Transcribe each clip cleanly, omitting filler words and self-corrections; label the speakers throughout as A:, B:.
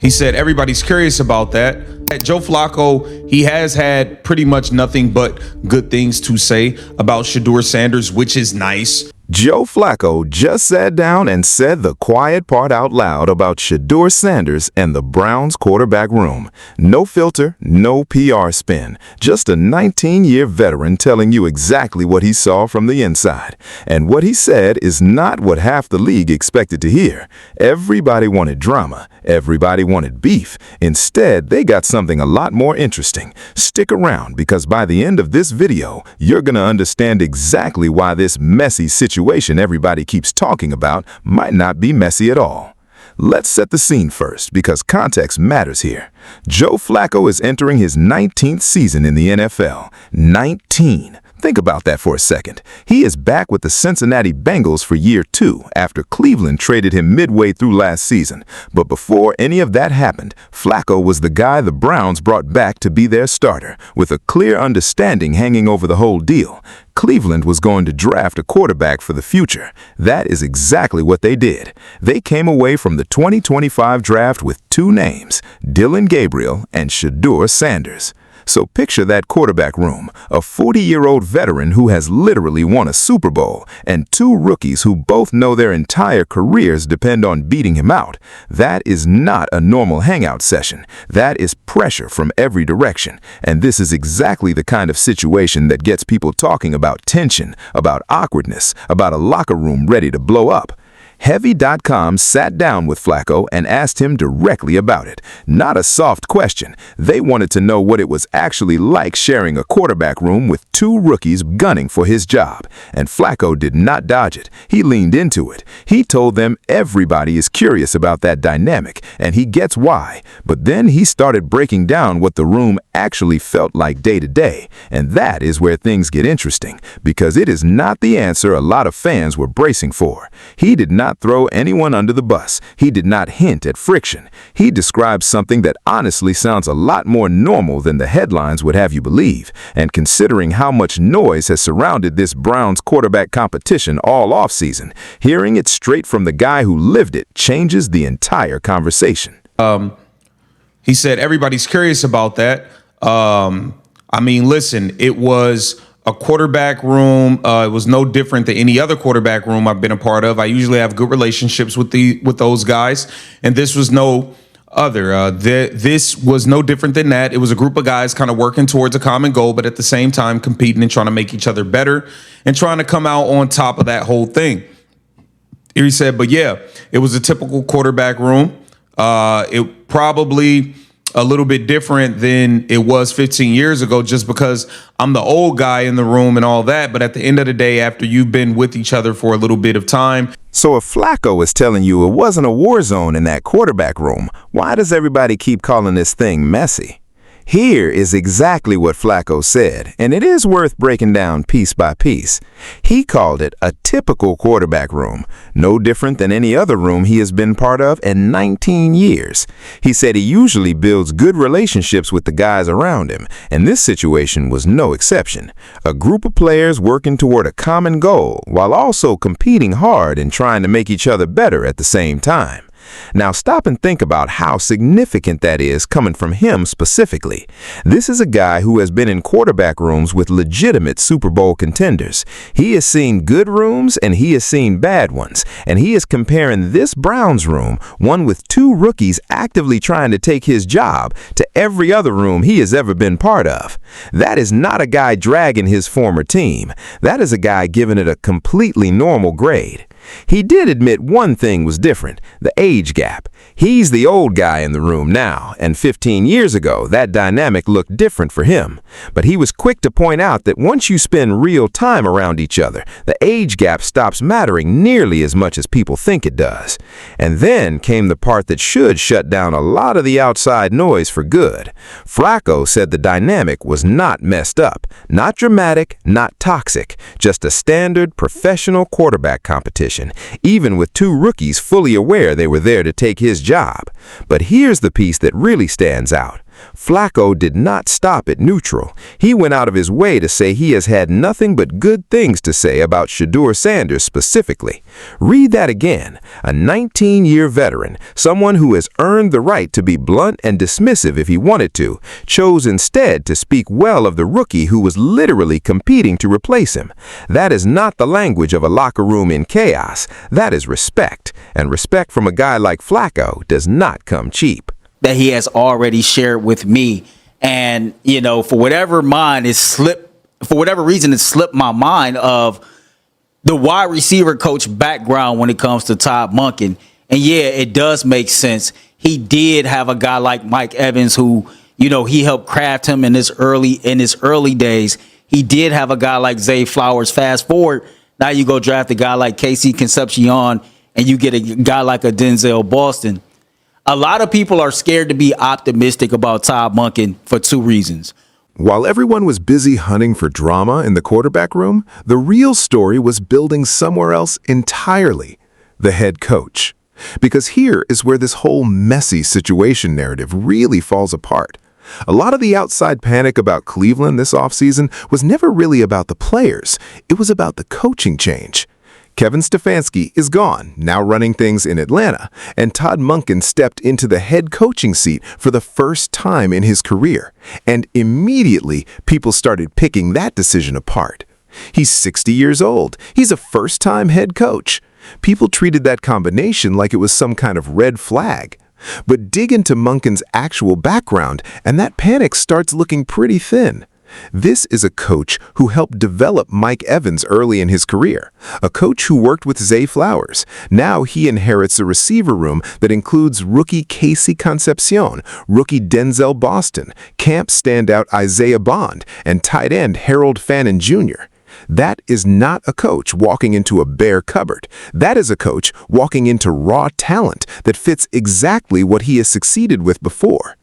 A: He said everybody's curious about that. Joe Flacco, he has had pretty much nothing but good things to say about Shedeur Sanders, which is nice.
B: Joe Flacco just sat down and said the quiet part out loud about Shedeur Sanders and the Browns quarterback room. No filter, no PR spin, just a 19-year veteran telling you exactly what he saw from the inside. And what he said is not what half the league expected to hear. Everybody wanted drama. Everybody wanted beef. Instead, they got something a lot more interesting. Stick around, because by the end of this video, you're going to understand exactly why this messy situation everybody keeps talking about might not be messy at all. Let's set the scene first, because context matters here. Joe Flacco is entering his 19th season in the NFL. 19. Think about that for a second. He is back with the Cincinnati Bengals for year 2 after Cleveland traded him midway through last season. But before any of that happened, Flacco was the guy the Browns brought back to be their starter, with a clear understanding hanging over the whole deal. Cleveland was going to draft a quarterback for the future. That is exactly what they did. They came away from the 2025 draft with 2 names, Dillon Gabriel and Shedeur Sanders. So picture that quarterback room, a 40-year-old veteran who has literally won a Super Bowl, and 2 rookies who both know their entire careers depend on beating him out. That is not a normal hangout session. That is pressure from every direction. And this is exactly the kind of situation that gets people talking about tension, about awkwardness, about a locker room ready to blow up. Heavy.com sat down with Flacco and asked him directly about it. Not a soft question. They wanted to know what it was actually like sharing a quarterback room with 2 rookies gunning for his job. And Flacco did not dodge it. He leaned into it. He told them everybody is curious about that dynamic, and he gets why. But then he started breaking down what the room actually felt like day to day. And that is where things get interesting, because it is not the answer a lot of fans were bracing for. He did not throw anyone under the bus. He did not hint at friction. He described something that honestly sounds a lot more normal than the headlines would have you believe. And considering how much noise has surrounded this Browns quarterback competition all offseason, hearing it straight from the guy who lived it changes the entire conversation.
A: He said everybody's curious about that. I mean, listen, it was a quarterback room. It was no different than any other quarterback room I've been a part of. I usually have good relationships with those guys, and this was no other. This was no different than that. It was a group of guys kind of working towards a common goal, but at the same time competing and trying to make each other better and trying to come out on top of that whole thing. He said, but yeah, it was a typical quarterback room. It probably a little bit different than it was 15 years ago, just because I'm the old guy in the room and all that. But at the end of the day, after you've been with each other for a little bit of time.
B: So if Flacco is telling you it wasn't a war zone in that quarterback room, why does everybody keep calling this thing messy? Here is exactly what Flacco said, and it is worth breaking down piece by piece. He called it a typical quarterback room, no different than any other room he has been part of in 19 years. He said he usually builds good relationships with the guys around him, and this situation was no exception. A group of players working toward a common goal while also competing hard and trying to make each other better at the same time. Now stop and think about how significant that is coming from him specifically. This is a guy who has been in quarterback rooms with legitimate Super Bowl contenders. He has seen good rooms and he has seen bad ones. And he is comparing this Browns room, one with 2 rookies actively trying to take his job, to every other room he has ever been part of. That is not a guy dragging his former team. That is a guy giving it a completely normal grade. He did admit one thing was different, the age gap. He's the old guy in the room now, and 15 years ago, that dynamic looked different for him. But he was quick to point out that once you spend real time around each other, the age gap stops mattering nearly as much as people think it does. And then came the part that should shut down a lot of the outside noise for good. Flacco said the dynamic was not messed up, not dramatic, not toxic, just a standard professional quarterback competition, even with 2 rookies fully aware they were there to take his job. But here's the piece that really stands out. Flacco did not stop at neutral. He went out of his way to say he has had nothing but good things to say about Shedeur Sanders specifically. Read that again. A 19-year veteran, someone who has earned the right to be blunt and dismissive if he wanted to, chose instead to speak well of the rookie who was literally competing to replace him. That is not the language of a locker room in chaos. That is respect. And respect from a guy like Flacco does not come cheap.
C: That he has already shared with me. And, you know, for whatever reason, it slipped my mind of the wide receiver coach background when it comes to Todd Monken. And yeah, it does make sense. He did have a guy like Mike Evans who, you know, he helped craft him in his early days. He did have a guy like Zay Flowers. Fast forward, now you go draft a guy like Casey Concepcion and you get a guy like a Denzel Boston. A lot of people are scared to be optimistic about Todd Monken for two reasons.
B: While everyone was busy hunting for drama in the quarterback room, the real story was building somewhere else entirely, the head coach. Because here is where this whole messy situation narrative really falls apart. A lot of the outside panic about Cleveland this offseason was never really about the players. It was about the coaching change. Kevin Stefanski is gone, now running things in Atlanta, and Todd Monken stepped into the head coaching seat for the first time in his career. And immediately, people started picking that decision apart. He's 60 years old. He's a first-time head coach. People treated that combination like it was some kind of red flag. But dig into Monken's actual background, and that panic starts looking pretty thin. This is a coach who helped develop Mike Evans early in his career, a coach who worked with Zay Flowers. Now he inherits a receiver room that includes rookie Casey Concepcion, rookie Denzel Boston, camp standout Isaiah Bond, and tight end Harold Fannin Jr. That is not a coach walking into a bare cupboard. That is a coach walking into raw talent that fits exactly what he has succeeded with before.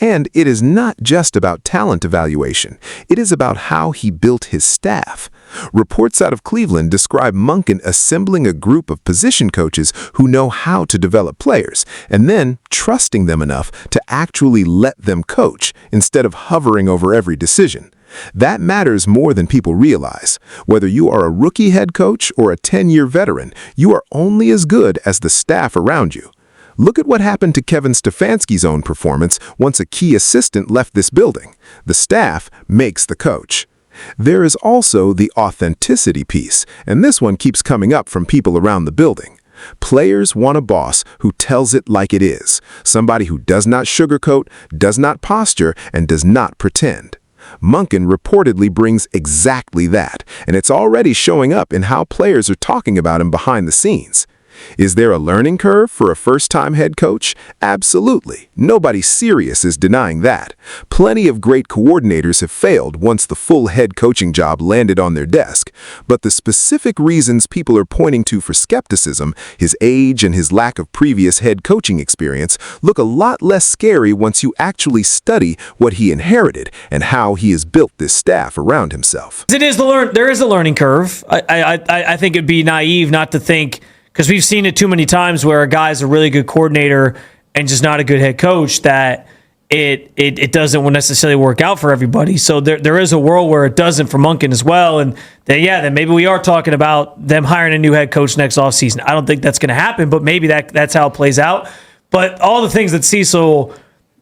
B: And it is not just about talent evaluation. It is about how he built his staff. Reports out of Cleveland describe Monken assembling a group of position coaches who know how to develop players, and then trusting them enough to actually let them coach instead of hovering over every decision. That matters more than people realize. Whether you are a rookie head coach or a 10-year veteran, you are only as good as the staff around you. Look at what happened to Kevin Stefanski's own performance once a key assistant left this building. The staff makes the coach. There is also the authenticity piece, and this one keeps coming up from people around the building. Players want a boss who tells it like it is, somebody who does not sugarcoat, does not posture, and does not pretend. Monken reportedly brings exactly that, and it's already showing up in how players are talking about him behind the scenes. Is there a learning curve for a first-time head coach? Absolutely. Nobody serious is denying that. Plenty of great coordinators have failed once the full head coaching job landed on their desk. But the specific reasons people are pointing to for skepticism, his age and his lack of previous head coaching experience, look a lot less scary once you actually study what he inherited and how he has built this staff around himself.
D: There is a learning curve. I think it'd be naive not to think, because we've seen it too many times where a guy's a really good coordinator and just not a good head coach, that it doesn't necessarily work out for everybody. So there is a world where it doesn't for Monken as well. And then maybe we are talking about them hiring a new head coach next offseason. I don't think that's going to happen, but maybe that's how it plays out. But all the things that Cecil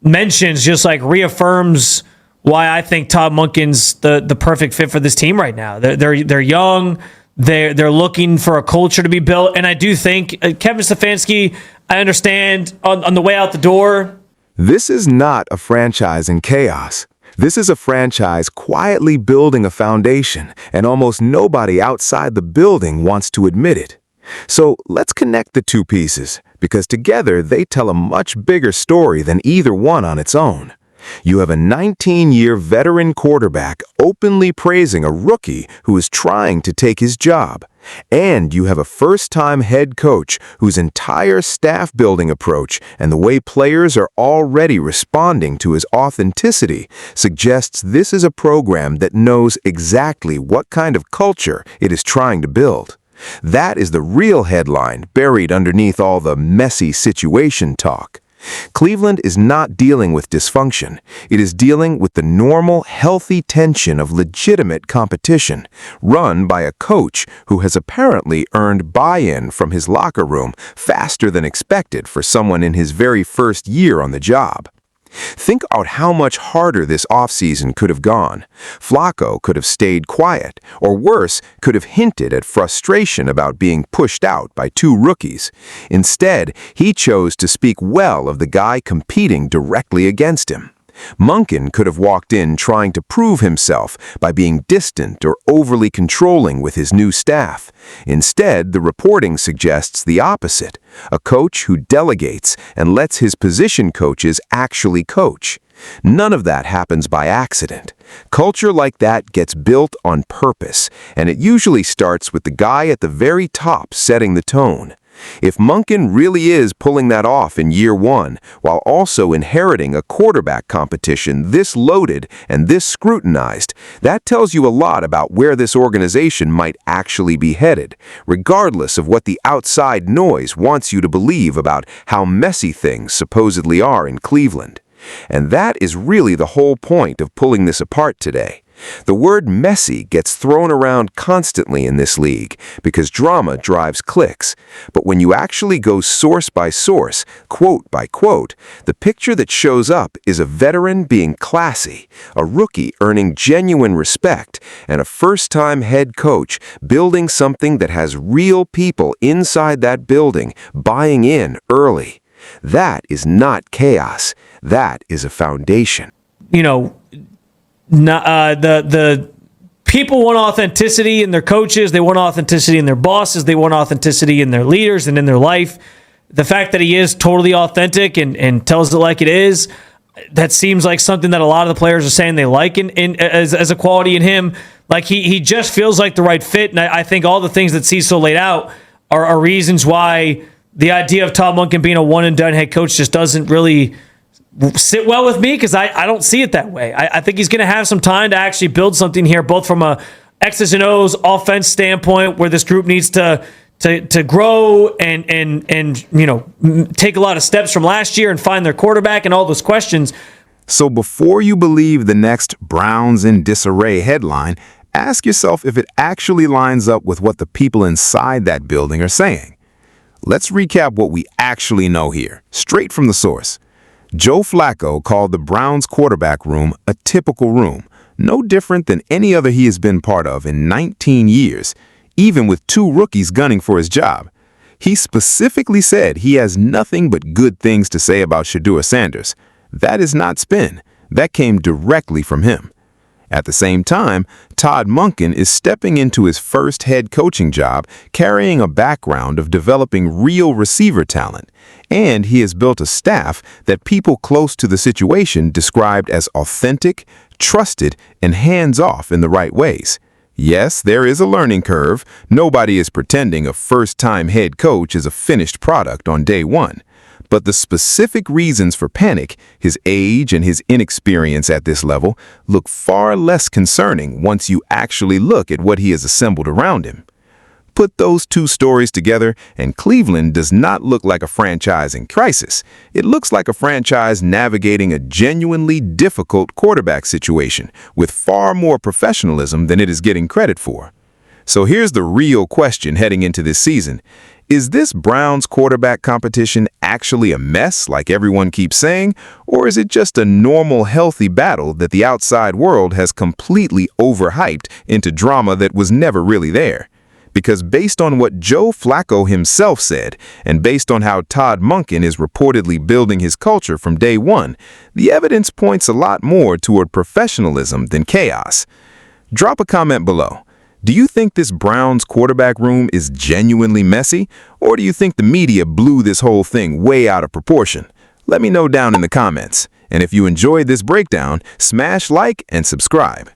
D: mentions just like reaffirms why I think Todd Monken's the perfect fit for this team right now. They're young. They're looking for a culture to be built. And I do think Kevin Stefanski, I understand on the way out the door.
B: This is not a franchise in chaos. This is a franchise quietly building a foundation, and almost nobody outside the building wants to admit it. So let's connect the two pieces, because together they tell a much bigger story than either one on its own. You have a 19-year veteran quarterback openly praising a rookie who is trying to take his job. And you have a first-time head coach whose entire staff-building approach and the way players are already responding to his authenticity suggests this is a program that knows exactly what kind of culture it is trying to build. That is the real headline buried underneath all the messy situation talk. Cleveland is not dealing with dysfunction. It is dealing with the normal, healthy tension of legitimate competition, run by a coach who has apparently earned buy-in from his locker room faster than expected for someone in his very first year on the job. Think about how much harder this offseason could have gone. Flacco could have stayed quiet, or worse, could have hinted at frustration about being pushed out by two rookies. Instead, he chose to speak well of the guy competing directly against him. Monken could have walked in trying to prove himself by being distant or overly controlling with his new staff. Instead, the reporting suggests the opposite, a coach who delegates and lets his position coaches actually coach. None of that happens by accident. Culture like that gets built on purpose, and it usually starts with the guy at the very top setting the tone. If Monken really is pulling that off in year one, while also inheriting a quarterback competition this loaded and this scrutinized, that tells you a lot about where this organization might actually be headed, regardless of what the outside noise wants you to believe about how messy things supposedly are in Cleveland. And that is really the whole point of pulling this apart today. The word messy gets thrown around constantly in this league because drama drives clicks. But when you actually go source by source, quote by quote, the picture that shows up is a veteran being classy, a rookie earning genuine respect, and a first-time head coach building something that has real people inside that building buying in early. That is not chaos. That is a foundation.
D: You know, the people want authenticity in their coaches. They want authenticity in their bosses. They want authenticity in their leaders and in their life. The fact that he is totally authentic and tells it like it is, that seems like something that a lot of the players are saying they like as a quality in him. Like he just feels like the right fit. And I think all the things that Cecil laid out are reasons why the idea of Todd Monken being a one-and-done head coach just doesn't really sit well with me, because I don't see it that way. I think he's going to have some time to actually build something here, both from a X's and O's offense standpoint, where this group needs to grow and you know, take a lot of steps from last year and find their quarterback and all those questions.
B: So before you believe the next Browns in disarray headline, ask yourself if it actually lines up with what the people inside that building are saying. Let's recap what we actually know here, straight from the source. Joe Flacco called the Browns quarterback room a typical room, no different than any other he has been part of in 19 years, even with two rookies gunning for his job. He specifically said he has nothing but good things to say about Shedeur Sanders. That is not spin. That came directly from him. At the same time, Todd Monken is stepping into his first head coaching job, carrying a background of developing real receiver talent, and he has built a staff that people close to the situation described as authentic, trusted, and hands-off in the right ways. Yes, there is a learning curve. Nobody is pretending a first-time head coach is a finished product on day one. But the specific reasons for panic, his age and his inexperience at this level, look far less concerning once you actually look at what he has assembled around him. Put those two stories together, and Cleveland does not look like a franchise in crisis. It looks like a franchise navigating a genuinely difficult quarterback situation with far more professionalism than it is getting credit for. So here's the real question heading into this season. Is this Browns quarterback competition actually a mess like everyone keeps saying, or is it just a normal, healthy battle that the outside world has completely overhyped into drama that was never really there? Because based on what Joe Flacco himself said, and based on how Todd Monken is reportedly building his culture from day one, the evidence points a lot more toward professionalism than chaos. Drop a comment below. Do you think this Browns quarterback room is genuinely messy, or do you think the media blew this whole thing way out of proportion? Let me know down in the comments. And if you enjoyed this breakdown, smash like and subscribe.